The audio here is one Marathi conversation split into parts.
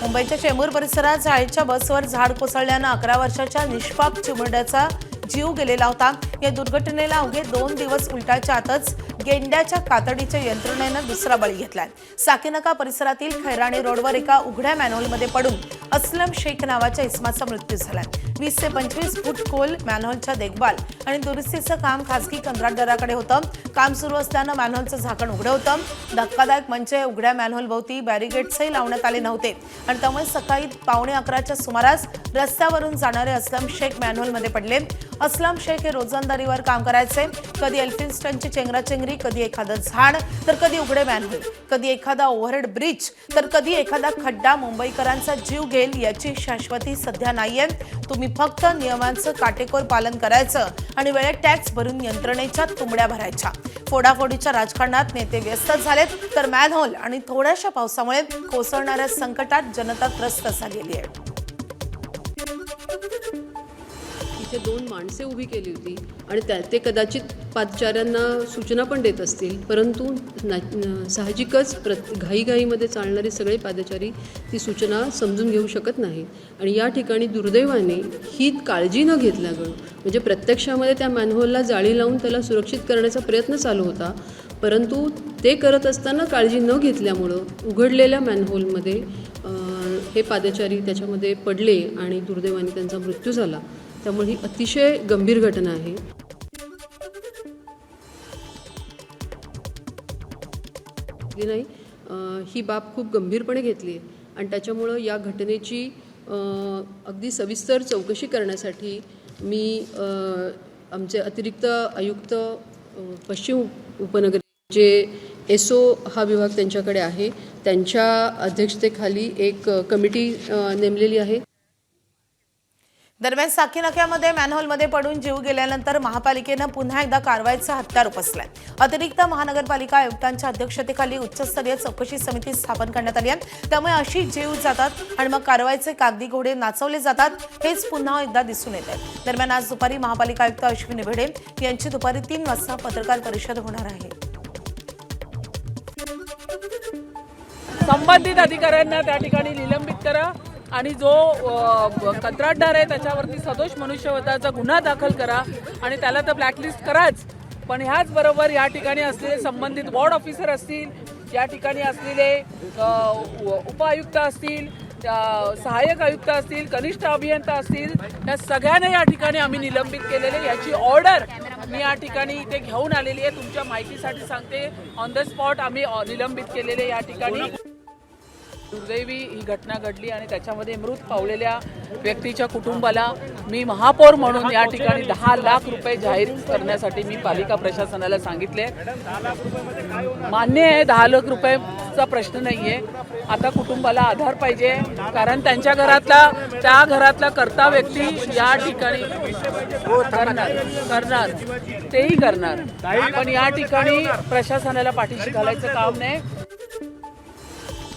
मुंबईच्या चेंबूर परिसरात शाळेच्या बसवर झाड कोसळल्यानं 11 वर्षाच्या निष्पाप चिमुरड्याचा जीव गेलेला होता। या दुर्घटनेला अवघे 2 दिवस उलटाच्या आतच गेंड्याच्या कातडीच्या यंत्रणेनं दुसरा बळी घेतलाय। साकीनाका परिसरातील खैराणी रोडवर एका उघड्या मॅनहोलमध्ये पडून असलम शेख नावाच्या इसमाचा मृत्यू झालाय। 20 ते 25 फूट खोल मॅनहोलच्या देखभाल आणि दुरुस्तीचं काम खासगी कंत्राटदाराकडे होतं। काम सुरू असल्यानं मॅनहोलचं झाकण उघडं होतं। धक्कादायक म्हणजे उघड्या मॅनहोलभोवती बॅरिगेड्सही लावण्यात आले नव्हते आणि त्यामुळे सकाळी 11:15च्या सुमारास रस्त्यावरून जाणारे असलम शेख मॅनहोलमध्ये पडले। असलम शेख हे रोजंदारीवर काम करायचे। कधी एल्फिन्स्टनची चेंगराचेंगरी, कधी एखादं झाड, तर कधी उघडे मॅनहोल, कधी एखादा ओव्हरहेड ब्रिज, तर कधी एखादा खड्डा मुंबईकरांचा जीव घेईल याची शाश्वती सध्या नाहीये। तुम्ही फक्त नियमांचं काटेकोर पालन करायचं आणि वेळेत टॅक्स भरून यंत्रणेच्या तुंबड्या भरायच्या। फोडाफोडीच्या राजकारणात नेते व्यस्त झालेत, तर मॅनहोल आणि थोड्याशा पावसामुळे कोसळणाऱ्या संकटात जनता त्रस्त झालेली आहे। इथे 2 माणसे उभी केली होती आणि ते कदाचित पादचाऱ्यांना सूचना पण देत असतील, परंतु साहजिकच घाईघाईमध्ये चालणारे सगळे पादचारी ती सूचना समजून घेऊ शकत नाही आणि या ठिकाणी दुर्दैवाने ही काळजी न घेतल्यामुळे म्हणजे प्रत्यक्षामध्ये त्या मॅनहोलला जाळी लावून त्याला सुरक्षित करण्याचा प्रयत्न चालू होता, परंतु ते करत असताना काळजी न घेतल्यामुळं उघडलेल्या मॅनहोलमध्ये हे पादचारी त्याच्यामध्ये पडले आणि दुर्दैवाने त्यांचा मृत्यू झाला। त्यामुळे ही अतिशय गंभीर घटना आहे। नाही, ही बाब खूप गंभीरपणे घेतली आहे आणि त्याच्यामुळं या घटनेची अगदी सविस्तर चौकशी करण्यासाठी मी आमचे अतिरिक्त आयुक्त पश्चिम उपनगर जे एसओ हा विभाग त्यांच्याकडे आहे, त्यांच्या अध्यक्षतेखाली एक कमिटी नेमलेली आहे। दरम्यान साकीनाक्यामध्ये मॅनहोलमध्ये पडून जीव गेल्यानंतर महापालिकेनं पुन्हा एकदा कारवाईचा हत्यार उपसलाय। अतिरिक्त महानगरपालिका आयुक्तांच्या अध्यक्षतेखाली उच्चस्तरीय चौकशी समिती स्थापन करण्यात आली आहे। त्यामुळे अशी जीव जातात आणि मग कारवाईचे कागदी घोडे नाचवले जातात, हेच पुन्हा एकदा दिसून येत आहे। दरम्यान आज दुपारी महापालिका आयुक्त अश्विनी भिडे यांची दुपारी 3 वाजता पत्रकार परिषद होणार आहे। संबंधित अधिकाऱ्यांना त्या ठिकाणी निलंबित करा आणि जो कंत्राटदार आहे त्याच्यावरती सदोष मनुष्यवधाचा गुन्हा दाखल करा आणि त्याला तर ब्लॅकलिस्ट कराच, पण ह्याच बरोबर या ठिकाणी असलेले संबंधित वॉर्ड ऑफिसर असतील, या ठिकाणी असलेले उपआयुक्त असतील, सहाय्यक आयुक्त असतील, कनिष्ठ अभियंता असतील, या सगळ्यांना या ठिकाणी आम्ही निलंबित केलेले, याची ऑर्डर मी या ठिकाणी इथे घेऊन आलेली आहे। तुमच्या माहितीसाठी सांगते, ऑन द स्पॉट आम्ही निलंबित केलेले या ठिकाणी। दुर्दैवी ही घटना घडली आणि त्याच्यामध्ये मृत पावलेल्या व्यक्तीच्या कुटुंबाला मी महापौर म्हणून या ठिकाणी 10 लाख रुपये जाहीर करण्यासाठी मी पालिका प्रशासनाला सांगितले। मान्य आहे 10 लाख रुपयाचा प्रश्न नाहीये, आता कुटुंबाला आधार पाहिजे, कारण त्यांच्या त्या घरातला कर्ता व्यक्ती या ठिकाणी करणार तेही करणार, पण या ठिकाणी प्रशासनाला पाठीशी घालायचं काम नाही।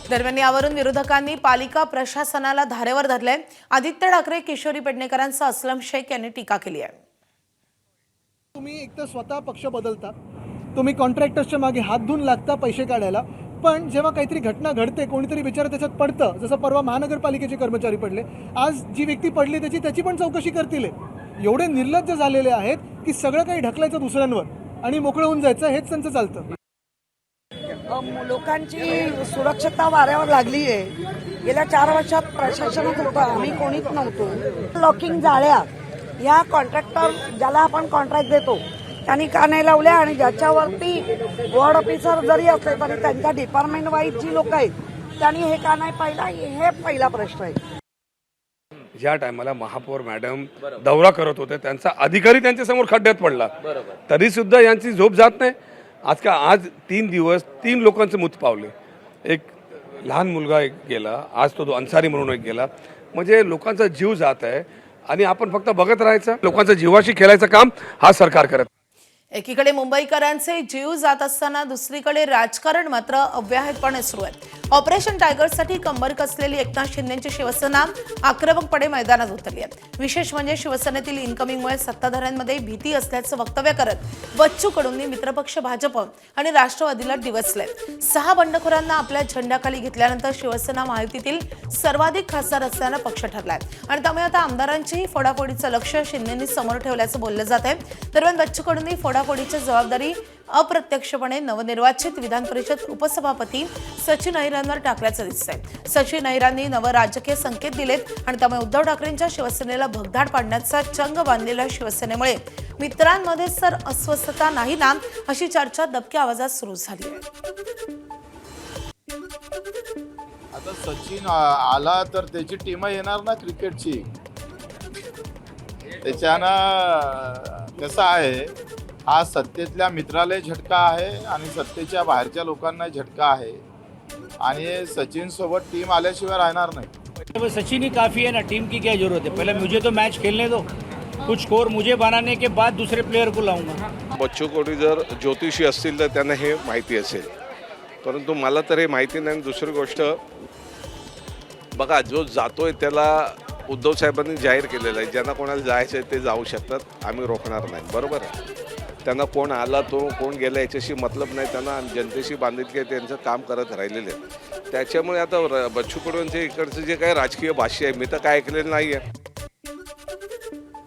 दरम्यान यावरून विरोधकांनी पालिका प्रशासनाला धारेवर धरले। आदित्य ठाकरे, किशोरी पेडणेकरांसह असलम शेख यांनी टीका केली आहे। तुम्ही एक तर स्वतः पक्ष बदलता, तुम्ही कॉन्ट्रॅक्टर्सच्या मागे हात धुवून लागता पैसे काढायला, पण जेव्हा काहीतरी घटना घडते, कोणीतरी बिचारा त्याच्यात पडतं, जसं परवा महानगरपालिकेचे कर्मचारी पडले, आज जी व्यक्ती पडली त्याची पण चौकशी करतील। एवढे निर्लज्ज झालेले आहेत की सगळं काही ढकलायचं दुसऱ्यांवर आणि मोकळं होऊन जायचं, हेच त्यांचं चालतं। लोकांची सुरक्षितता वाऱ्यावर लागली आहे। गेल्या 4 वर्षात प्रशासनात होतं, आम्ही कोणीच नव्हतो। लॉकिंग जाळ्या या कॉन्ट्रॅक्टर ज्याला आपण कॉन्ट्रॅक्ट देतो त्यांनी का नाही लावल्या, आणि ज्याच्यावरती वॉर्ड ऑफिसर जरी असले तरी त्यांच्या डिपार्टमेंट वाईज जी लोक आहेत त्यांनी हे का नाही पाहिलं, हे पहिला प्रश्न आहे। ज्या टायमाला महापौर मॅडम दौरा करत होते, त्यांचा अधिकारी त्यांच्यासमोर खड्ड्यात पडला, तरी सुद्धा यांची झोप जात नाही। आज 3 दिवस 3 लोकांचे मृत पावले, एक लहान मुलगा एक गेला, आज तो अन्सारी म्हणून एक गेला, म्हणजे लोकांचा जीव जात आहे आणि आपण फक्त बघत राहायचं, लोकांच्या जीवाशी खेळायचं काम हा सरकार करत। एकीकडे मुंबईकरांचे जीव जात असताना दुसरीकडे राजकारण मात्र अव्याहतपणे सुरू आहे। ऑपरेशन टायगरसाठी कंबर कसलेली एकनाथ शिंदेची शिवसेना आक्रमकपणे मैदानात उतरली आहे. विशेष म्हणजे शिवसेनेतील इन्कमिंगमुळे सत्ताधाऱ्यांमध्ये भीती असल्याचं वक्तव्य करत बच्चू कडूंनी मित्रपक्ष भाजप आणि राष्ट्रवादीला डिवचले. 6 बंडखोरांना आपल्या झेंड्याखाली घेतल्यानंतर शिवसेना महायुतीतील सर्वाधिक खासदार असल्यानं पक्ष ठरलाय आणि त्यामुळे आता आमदारांचीही फोडाफोडीचं लक्ष शिंदेंनी समोर ठेवल्याचं बोललं जात आहे. दरम्यान बच्चू कडूंनी फोडाफोडीची जबाबदारी अप्रत्यक्षपणे नवनिर्वाचित विधान परिषद उपसभापती सचिन अहिरांवर टाकल्याचं दिसतंय. सचिन अहिरांनी नव राजकीय संकेत दिलेत आणि त्यामुळे उद्धव ठाकरेंच्या शिवसेनेला भगदाड पाडण्याचा चंग बांधलेल्या शिवसेनेमुळे मित्रांमध्ये सर अस्वस्थता नाही ना, अशी चर्चा दबक्या आवाजात सुरू झाली आहे. आता सचिन आला तर त्याची टीम येणार ना क्रिकेटची. त्याच्यानं कसं आहे, हा सत्तेतल्या मित्राला झटका आहे आणि सत्तेच्या बाहेरच्या लोकांना झटका आहे आणि सचिन सोबत टीम आल्याशिवाय राहणार नाही. सचिन ही काफ़ी है ना, टीम की क्या जरूरत है. पहले मुझे तो मैच खेलने दो, कुछ स्कोर मुझे बनाने के बाद दूसरे प्लेयर को लाऊंगा. बच्चू कडू जर ज्योतिषी असतील तर त्यांना हे माहिती असेल, परंतु मला तर हे माहिती नाही. दुसरी गोष्ट बघा, जो जातोय त्याला उद्धव साहेबांनी जाहीर केलेलं आहे, ज्यांना कोणाला जायचं आहे ते जाऊ शकतात, आम्ही रोखणार नाही. बरोबर आहे. त्यांना कोण आला तो कोण गेला याच्याशी मतलब नाही. त्यांना जनतेशी बांधिलकी आहे, त्यांचं काम करत राहिलेले आहेत. त्याच्यामुळे आता बच्चू कडूंचे इकडचं जे काही राजकीय भाष्य आहे मी तर काय ऐकलेलं नाही आहे.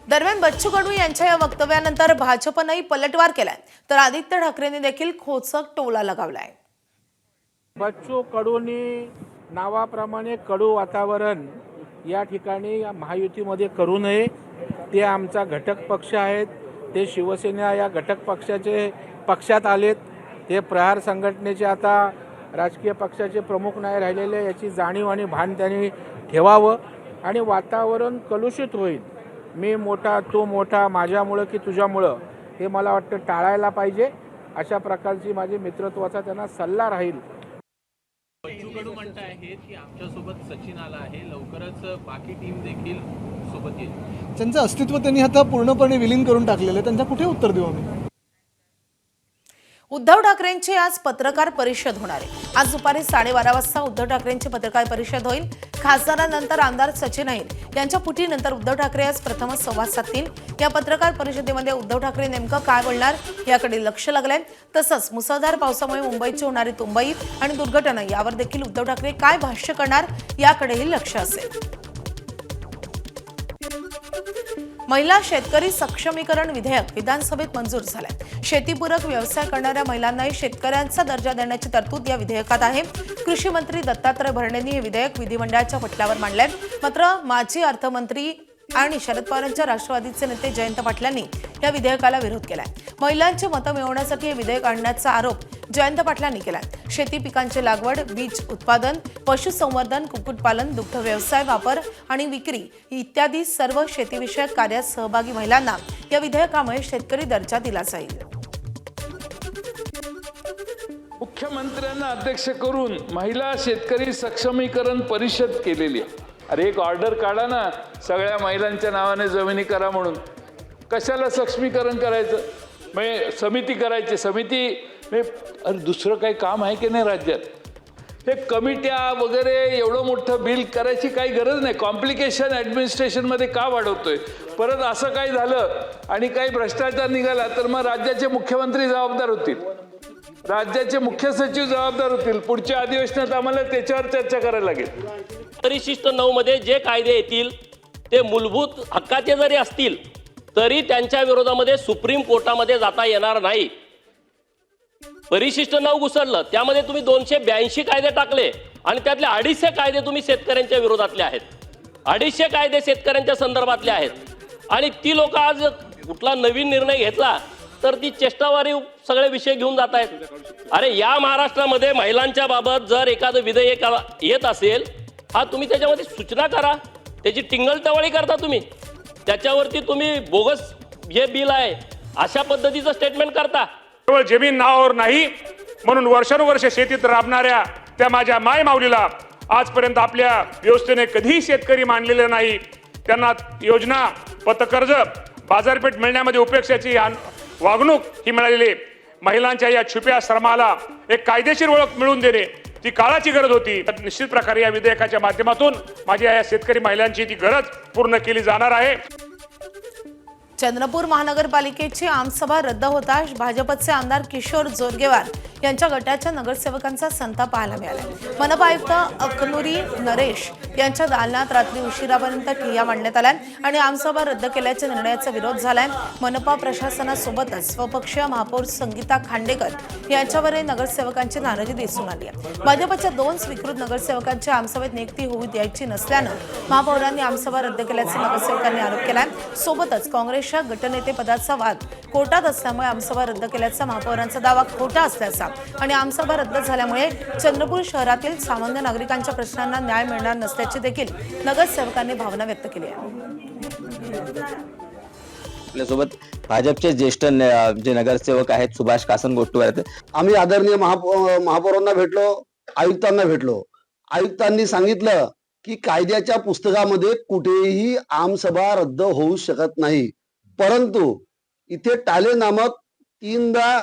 दरम्यान बच्चू कडू यांच्या या वक्तव्यानंतर भाजपनंही पलटवार केलाय, तर आदित्य ठाकरेंनी देखील खोचक टोला लगावलाय. बच्चू कडूंनी नावाप्रमाणे कडू वातावरण या ठिकाणी महायुतीमध्ये करू नये. ते आमचा घटक पक्ष आहेत, ते शिवसेना या घटक पक्षात आलेत. ते प्रहार संघटनेचे आता राजकीय पक्षाचे प्रमुख नाही राहिलेले, याची जाणीव आणि भान त्यांनी ठेवावं आणि वातावरण कलुषित होईल. मी मोठा तू मोठा, माझ्यामुळं की तुझ्यामुळं, हे मला वाटतं टाळायला पाहिजे. अशा प्रकारची माझी मित्रत्वाचा त्यांना सल्ला राहील. बच्चू कडू म्हणत आहेत की आमच्यासोबत सचिन आला आहे, लवकरच बाकी टीम देखील सोबत येईल. त्यांचं अस्तित्व त्यांनी आता पूर्णपणे विलीन करून टाकलेलं आहे. त्यांना कुठे उत्तर देऊ आम्ही. उद्धव ठाकरेंची आज पत्रकार परिषद होणार आहे. आज दुपारी 12:30 वाजता उद्धव ठाकरेंची पत्रकार परिषद होईल. खासदारांनंतर आमदार सचिन अहिर यांच्या पुटीनंतर उद्धव ठाकरे आज प्रथमच संवाद साधतील. या पत्रकार परिषदेमध्ये उद्धव ठाकरे नेमकं काय बोलणार याकडे लक्ष लागलंय. तसंच मुसळधार पावसामुळे मुंबईची होणारी तुंबई आणि दुर्घटना यावर देखील उद्धव ठाकरे काय भाष्य करणार याकडेही लक्ष असेल. महिला शेतकरी सक्षमीकरण विधेयक विधानसभेत मंजूर झालंय. शेतीपूरक व्यवसाय करणाऱ्या महिलांनाही शेतकऱ्यांचा दर्जा देण्याची तरतूद या विधेयकात आहे. कृषी मंत्री दत्तात्रय भरणेंनी हे विधेयक विधिमंडळाच्या पटलावर मांडलंय. मात्र माजी अर्थमंत्री आणि शरद पवारांच्या राष्ट्रवादीचे नेते जयंत पाटलांनी या विधेयकाला विरोध केलाय. महिलांचे मतं मिळवण्यासाठी हे विधेयक आणण्याचा आरोप जयंत पाटलांनी केलाय. शेती पिकांची लागवड, बीज उत्पादन, पशुसंवर्धन, कुक्कुटपालन, दुग्ध व्यवसाय, वापर आणि विक्री इत्यादी सर्व शेतीविषयक कार्यात सहभागी महिलांना या विधेयकामुळे शेतकरी दर्जा दिला जाईल. मुख्यमंत्र्यांना अध्यक्ष करून महिला शेतकरी सक्षमीकरण परिषद केलेली आहे. अरे एक ऑर्डर काढा ना, सगळ्या महिलांच्या नावाने जमिनी करा म्हणून. कशाला सक्षमीकरण करायचं, म्हणजे समिती करायची. समिती अरे दुसरं काही काम आहे की नाही राज्यात. हे कमिट्या वगैरे एवढं मोठं बिल करायची काही गरज नाही. कॉम्प्लिकेशन ॲडमिनिस्ट्रेशनमध्ये का वाढवतोय. परत असं काही झालं आणि काही भ्रष्टाचार निघाला तर मग राज्याचे मुख्यमंत्री जबाबदार होतील, राज्याचे मुख्य सचिव जबाबदार होतील. पुढच्या अधिवेशनात आम्हाला त्याच्यावर चर्चा करायला लागेल. परिशिष्ट 9 मध्ये जे कायदे येतील ते मूलभूत हक्काचे जरी असतील तरी त्यांच्या विरोधामध्ये सुप्रीम कोर्टामध्ये जाता येणार नाही. परिशिष्ट 9 घुसरलं, त्यामध्ये तुम्ही 282 कायदे टाकले आणि त्यातले 250 कायदे तुम्ही शेतकऱ्यांच्या विरोधातले आहेत. 250 कायदे शेतकऱ्यांच्या संदर्भातले आहेत आणि ती लोक आज कुठला नवीन निर्णय घेतला तर ती चेष्टावारी सगळे विषय घेऊन जात आहेत. अरे या महाराष्ट्रामध्ये महिलांच्या बाबत जर एखादं विधेयक येत असेल, हा तुम्ही त्याच्यामध्ये सूचना करा. त्याची टिंगलटवाळी करता तुम्ही, त्याच्यावरती तुम्ही बोगस जे बिल आहे अशा पद्धतीचं स्टेटमेंट करता. केवळ जमीन नावावर नाही म्हणून वर्षानुवर्ष शेतीत राबणाऱ्या त्या माझ्या माय माऊलीला आजपर्यंत आपल्या व्यवस्थेने कधीही शेतकरी मानलेले नाही. त्यांना योजना, पतकर्ज, बाजारपेठ मिळण्यामध्ये उपेक्षाची वागणूक ही मिळालेली. महिलांच्या या छुप्या श्रमाला एक कायदेशीर ओळख मिळवून देणे ती काळाची गरज होती. निश्चित प्रकारे या विधेयकाच्या माध्यमातून माझ्या या शेतकरी महिलांची ती गरज पूर्ण केली जाणार आहे. चंद्रपूर महानगरपालिकेची आमसभा रद्द होताच भाजपचे आमदार किशोर जोरगेवार यांच्या गटाच्या नगरसेवकांचा संताप पाहायला मिळाला. मनपा आयुक्त अकनुरी नरेश यांच्या दालनात रात्री उशिरापर्यंत ठिय्या मांडण्यात आल्या आणि आमसभा रद्द केल्याच्या निर्णयाचा विरोध झालाय. मनपा प्रशासनासोबतच स्वपक्षीय महापौर संगीता खांडेकर यांच्यावरही नगरसेवकांची नाराजी दिसून आली आहे. भाजपच्या 2 स्वीकृत नगरसेवकांच्या आमसभेत नियुक्ती होऊ द्यायची नसल्यानं महापौरांनी आमसभा रद्द केल्याचा नगरसेवकांनी आरोप केलाय. सोबतच काँग्रेसच्या गटनेते पदाचा वाद कोर्टात असल्यामुळे आमसभा रद्द केल्याचा महापौरांचा दावा खोटा असल्याचा आणि आमसभा रद्द झाल्यामुळे चंद्रपूर शहरातील सामान्य नागरिकांच्या प्रश्नांना न्याय मिळणार नसल्याची देखील नगरसेवकांनी भावना व्यक्त केली आहे. आपल्यासोबत भाजपचे ज्येष्ठ जे नगरसेवक आहेत सुभाष कासनगोष्टीवर आम्ही आदरणीय महापौरांना भेटलो, आयुक्तांना भेटलो. आयुक्तांनी सांगितलं की कायद्याच्या पुस्तकामध्ये कुठेही आमसभा रद्द होऊ शकत नाही, परंतु इथे टाले नामक 3दा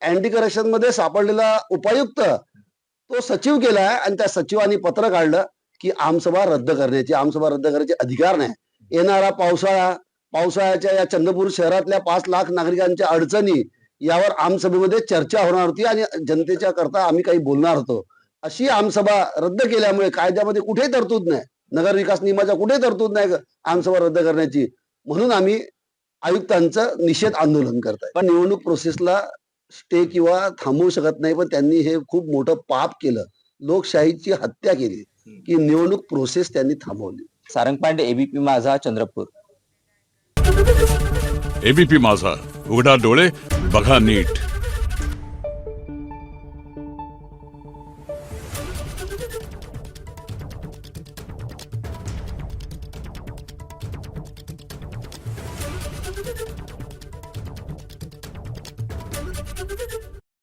अँटी करप्शन मध्ये सापडलेला उपायुक्त तो सचिव केलाय आणि त्या सचिवांनी पत्र काढलं की आमसभा रद्द करण्याचे अधिकार नाही. येणारा पावसाळ्याच्या या चंद्रपूर शहरातल्या 5 लाख नागरिकांच्या अडचणी यावर आमसभेमध्ये चर्चा होणार होती आणि जनतेच्या करता आम्ही काही बोलणार होतो. अशी आमसभा रद्द केल्यामुळे कायद्यामध्ये कुठेही तरतूद नाही, नगर विकास नियमाच्या कुठेही तरतूद नाही आमसभा रद्द करण्याची. म्हणून आम्ही आयुक्तांचं निषेध आंदोलन करताय. पण निवडणूक प्रोसेसला स्टे किंवा थांबवू शकत नाही, पण त्यांनी हे खूप मोठं पाप केलं, लोकशाहीची हत्या केली की निवडणूक प्रोसेस त्यांनी थांबवली. सारंग पांडे, एबीपी माझा, चंद्रपूर. एबीपी माझा, उघडा डोळे बघा नीट.